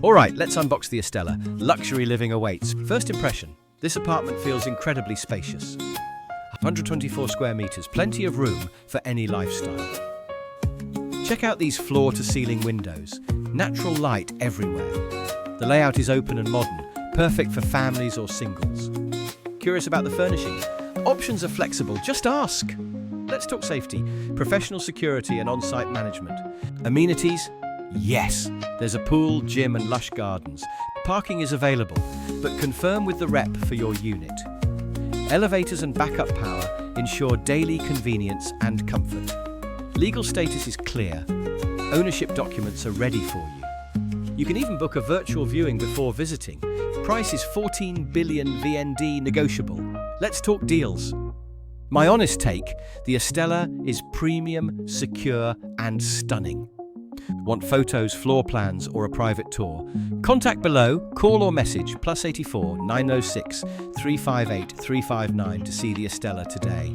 Alright, let's unbox the Estella. Luxury living awaits. First impression, this apartment feels incredibly spacious. 124 square meters, plenty of room for any lifestyle. Check out these floor-to-ceiling windows. Natural light everywhere. The layout is open and modern, perfect for families or singles. Curious about the furnishings? Options are flexible, just ask. Let's talk safety, professional security and on-site management. Amenities? Yes, there's a pool, gym and lush gardens. Parking is available, but confirm with the rep for your unit. Elevators and backup power ensure daily convenience and comfort. Legal status is clear. Ownership documents are ready for you. You can even book a virtual viewing before visiting. Price is 14 billion VND negotiable. Let's talk deals. My honest take, the Estella is premium, secure and stunning. Want photos, floor plans or a private tour? Contact below, call or message +84 906 358 359 to see the Estella today.